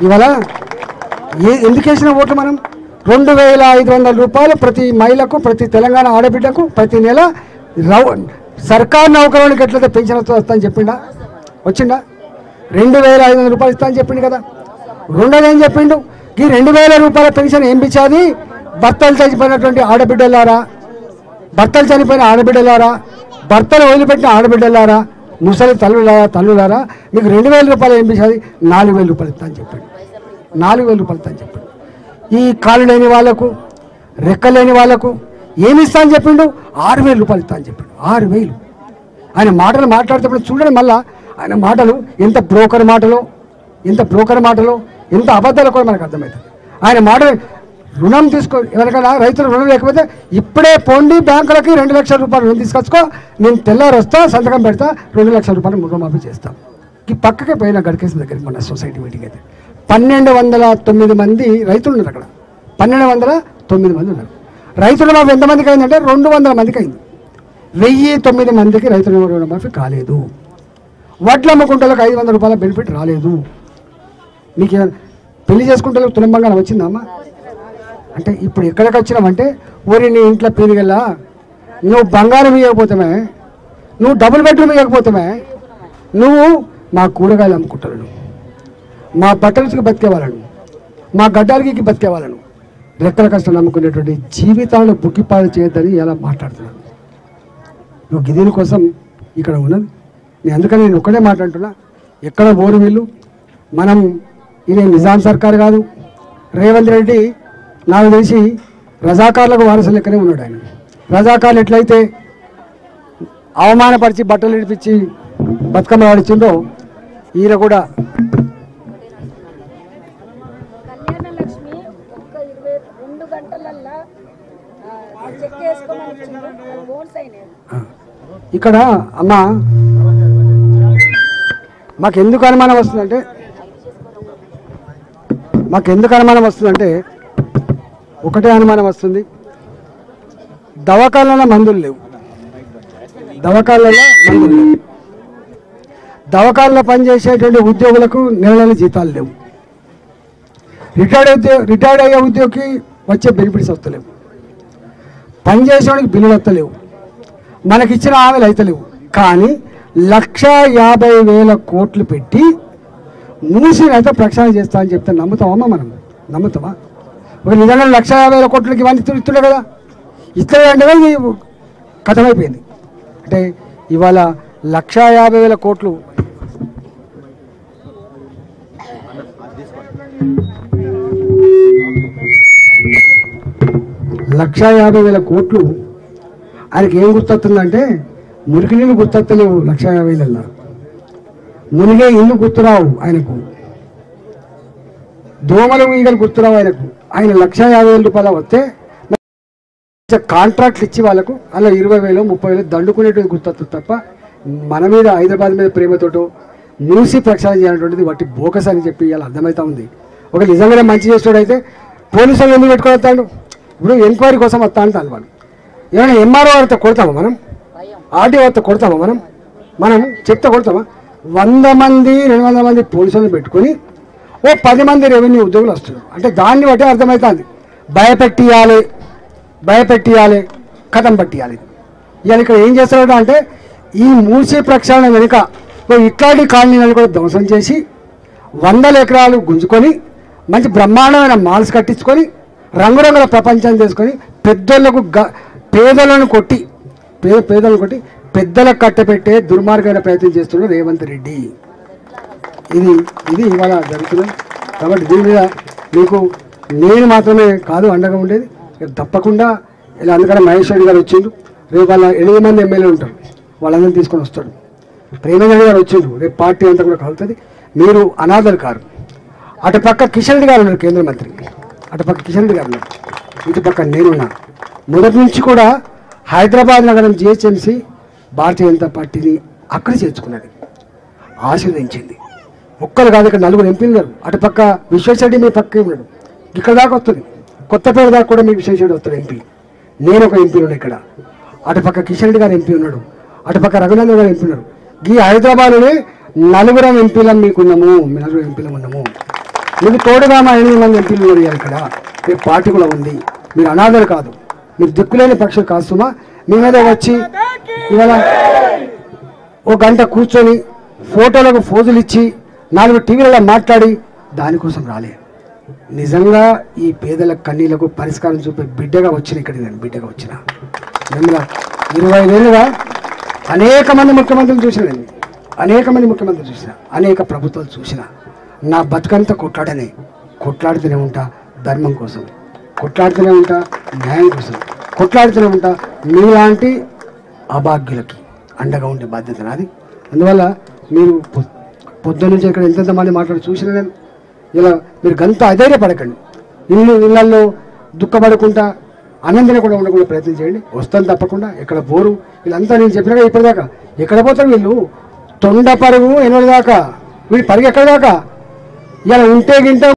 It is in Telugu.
ఇవాళ ఎందుకు వేసిన ఓట్లు మనం 2500 రూపాయలు ప్రతి మహిళకు, ప్రతి తెలంగాణ ఆడబిడ్డకు ప్రతి నెల సర్కారు నౌకరులకు ఎట్లయితే పెన్షన్ వస్తుందని చెప్పిండా? వచ్చిండా? 2500 రూపాయలు ఇస్తా అని చెప్పిండు కదా. రెండోది ఏం చెప్పిండు? ఈ 2000 రూపాయల పెన్షన్ ఏం పిచ్చాది? భర్తలు చనిపోయినటువంటి ఆడబిడ్డలారా, భర్తలు చనిపోయిన ఆడబిడ్డలారా, భర్తలు వదిలిపెట్టిన ఆడబిడ్డలారా, ముసలి తల్లులారా మీకు 2000 రూపాయలు ఏం పిచ్చాది? 4000 రూపాయలు ఇస్తా అని చెప్పిండు. 4000 రూపాయలు ఇస్తా అని చెప్పిండు. ఈ కాళ్ళు లేని వాళ్ళకు, రెక్కలేని వాళ్ళకు ఏమి ఇస్తా అని చెప్పిండు? 6000 రూపాయలు ఇస్తా అని చెప్పిండు. 6000. ఆయన మాటలు మాట్లాడుతున్నప్పుడు చూడండి, మళ్ళా ఆయన మాటలు ఎంత బ్రోకర్ మాటలో, ఎంత అబద్ధాలు కూడా మనకు అర్థమవుతుంది. ఆయన మాటలు రుణం తీసుకో, ఎవరికైనా రైతులు రుణం లేకపోతే ఇప్పుడే పోండి బ్యాంకులకి 2 లక్షల రూపాయలు రుణం తీసుకొచ్చుకో, నేను తెల్లారు వస్తా, సంతకం పెడతా, 2 లక్షల రూపాయలు రుణమాఫీ చేస్తాం. ఈ పక్కకే పోయిన గడికేసిన దగ్గరికి మన సొసైటీ మీటింగ్ అయితే 1209 మంది రైతులు ఉన్నారు అక్కడ. 1209 మంది ఉన్నారు. రైతుల మాఫీ ఎంతమందికి అయిందంటే 200 మందికి అయింది. 1009 మందికి రైతుల రుణమాఫీ కాలేదు. వడ్ల అమ్ముకుంటలకు 500 రూపాయల బెనిఫిట్ రాలేదు. మీకు పెళ్లి చేసుకుంటే తులంబంగారం వచ్చిందా అమ్మ? అంటే ఇప్పుడు ఎక్కడికి వచ్చినామంటే, ఊరి నీ ఇంట్లో పీరిగల్లా నువ్వు బంగారం ఇవ్వకపోతామే, నువ్వు డబుల్ బెడ్రూమ్ ఇవ్వకపోతామే, నువ్వు మా కూరగాయలు అమ్ముకుంటాను, మా బట్టలకి బతికేవాళ్ళను, మా గడ్డాలకి బతికేవాళ్ళను, రెక్కల కష్టం నమ్ముకునేటువంటి జీవితాలను బుక్కిపాలు చేయొద్దని ఎలా మాట్లాడుతున్నాను. నువ్వు గిదీని కోసం ఇక్కడ ఉన్నది. నేను అందుకని నేను ఒక్కడే మాట్లాడుతున్నా. ఎక్కడ ఓరు వీళ్ళు, మనం ఇది నిజాం సర్కార్ కాదు. రేవంత్ రెడ్డి నాకు తెలిసి రజాకార్లకు వారసులు లెక్కనే ఉన్నాడు. ఆయన రజాకార్లు ఎట్లయితే అవమానపరిచి బట్టలు ఇడిపించి బతుకమ్మ ఆడిచిందో, ఈయన కూడా ఇక్కడ అమ్మ మాకెందుకు అనుమానం వస్తుందంటే ఒకటే అనుమానం వస్తుంది. దవాఖానాల మందులు లేవు, దవాఖానాలో పనిచేసేటువంటి ఉద్యోగులకు నెల జీతాలు లేవు, రిటైర్డ్ అయ్యే ఉద్యోగికి వచ్చే బెనిఫిట్స్ వస్తలేవు, పనిచేసేవాడికి బిల్లులు వస్తలేవు, మనకిచ్చిన హామీలు అయితలేవు. కానీ 150,000 కోట్లు పెట్టి మూసినైతే ప్రక్షాళన చేస్తా అని చెప్తే నమ్ముతామమ్మా? మనం నమ్ముతామా? ఒక నిజంగా 150,000 కోట్లకి ఇవన్నీ ఇస్తుండే కదా, ఇస్తుండే అంటే ఇది కథమైపోయింది. అంటే ఇవాళ 150,000 కోట్లు 150,000 కోట్లు ఆయనకి ఏం గుర్తొస్తుందంటే, మురికి నీళ్ళు గుర్తొత్తలేవు 150,000. మునిగే ఇల్లు గుర్తురావు ఆయనకు, దోమలు ఈగలు గుర్తురావు ఆయనకు. ఆయన 150,000 రూపాయలు వస్తే కాంట్రాక్ట్లు ఇచ్చి వాళ్ళకు అలా 20,000 30,000 దండుకునేటువంటి గుర్తొస్తుంది తప్ప మన మీద హైదరాబాద్ మీద ప్రేమతోటో మూసి ప్రక్షాళన చేయాలనేటువంటిది వాటి బోకస్ అని చెప్పి ఇలా అర్థమవుతా ఉంది. ఒక నిజంగానే మంచి చేసేవాడైతే పోలీసులు ఎందుకు పెట్టుకోవస్తాడు? ఇప్పుడు ఎంక్వైరీ కోసం వస్తా అంటాను వాళ్ళు. ఏమైనా ఎంఆర్ఓ వారితో కొడతామా మనం? ఆర్టీఓ వారితో కొడతామా మనం చెప్తే కొడతామా? 100 మంది 200 మంది పోలీసులను పెట్టుకొని ఓ 10 మంది రెవెన్యూ ఉద్యోగులు వస్తున్నారు అంటే దాన్ని బట్టి అర్థమవుతుంది. భయపెట్టియాలి, కథం పట్టియాలి. ఇవాళ ఇక్కడ ఏం చేస్తున్నాడు అంటే, ఈ మూసీ ప్రక్షాళన వెనుక ఇట్లాంటి కాలనీలను కూడా ధ్వంసం చేసి 100 ఎకరాలు గుంజుకొని మంచి బ్రహ్మాండమైన మాల్స్ కట్టించుకొని రంగురంగుల ప్రపంచం చేసుకొని పేదలను కొట్టి పెద్దలకు కట్టపెట్టే దుర్మార్గమైన ప్రయత్నం చేస్తున్న రేవంత్ రెడ్డి. ఇది ఇవాళ జరుగుతున్నది. కాబట్టి దీని మీద మీకు నేను మాత్రమే కాదు అండగా ఉండేది, తప్పకుండా ఇలా. అందుకని మహేష్ రెడ్డి గారు వచ్చిండు, రేపు వాళ్ళ 8 మంది ఎమ్మెల్యేలు ఉంటారు, వాళ్ళందరినీ తీసుకొని వస్తాడు. ప్రేమేంద్ర రెడ్డి గారు వచ్చిండు, రేపు పార్టీ అంతా కూడా కలుగుతుంది. మీరు అనాథలు కారు. అటుపక్క కిషన్ రెడ్డి గారు ఉన్నారు, కేంద్ర మంత్రి. అటుపక్క కిషన్ రెడ్డి గారు ఉన్నారు, ఇటుపక్క నేనున్నా. మొదటి నుంచి కూడా హైదరాబాద్ నగరం జిహెచ్ఎంసీ భారతీయ జనతా పార్టీని అక్కడ చేర్చుకున్నది, ఆశీర్వదించింది. ఒక్కరు కాదు, ఇక్కడ 4 ఎంపీలు ఉన్నారు. అటుపక్క విశ్వేశ్వరరెడ్డి మీ పక్కే ఉన్నాడు, ఇక్కడ దాకా వస్తుంది. కొత్తపేట దాకా కూడా మీ విశ్వేశ్వరరెడ్డి వస్తాడు ఎంపీ. నేను ఒక ఎంపీ ఉన్నాడు ఇక్కడ. అటుపక్క కిషన్ రెడ్డి గారు ఎంపీ ఉన్నాడు, అటుపక్క రఘునందన్ గారు ఎంపీ ఉన్నారు. ఈ హైదరాబాద్లోనే 4 ఎంపీలం మీకున్నాము, 4 ఎంపీలం ఉన్నాము. మీకు తోడుగా మా 8 మంది ఎంపీలు ఉన్నారు ఇక్కడ. మీ పార్టీ కూడా ఉంది. మీరు అనాథలు కాదు, మీరు దిక్కులేని పక్షులు కాస్తుమా. మీ మీద వచ్చి ఇవాళ ఒక గంట కూర్చొని ఫోటోలకు ఫోజులు ఇచ్చి 4 టీవీలలో మాట్లాడి దానికోసం రాలే. నిజంగా ఈ పేదల కన్నీళ్లకు పరిష్కారం చూపే బిడ్డగా వచ్చిన ఇక్కడికి నేను బిడ్డగా వచ్చిన. మిమ్మల్ని 25 ఏళ్ళుగా అనేక మంది ముఖ్యమంత్రులు చూసిన నేను, అనేక మంది ముఖ్యమంత్రులు చూసిన, అనేక ప్రభుత్వాలు చూసిన. నా బతుకంతా కొట్లాడుతూనే ఉంటా, ధర్మం కోసం కొట్లాడుతూనే ఉంటా, న్యాయం కోసం కొట్లాడుతూనే ఉంటా. మీలాంటి అభాగ్యులకి అండగా ఉండే బాధ్యత నాది. అందువల్ల మీరు పొద్దున్న నుంచి ఇక్కడ ఎంతెంతమంది మాట్లాడి చూసిన నేను. ఇలా మీరు గంత అధైర్యపడకండి. ఇళ్ళల్లో దుఃఖపడకుండా ఆనందన కూడా ఉండకుండా ప్రయత్నం చేయండి. వస్తాను తప్పకుండా. ఎక్కడ బోరు వీళ్ళంతా నేను చెప్పినాక ఇప్పటిదాకా ఎక్కడ పోతారు వీళ్ళు? తొండ పరుగు 8 దాకా, వీళ్ళు పరుగు ఎక్కడ దాకా? ఇలా ఉంటే గింటే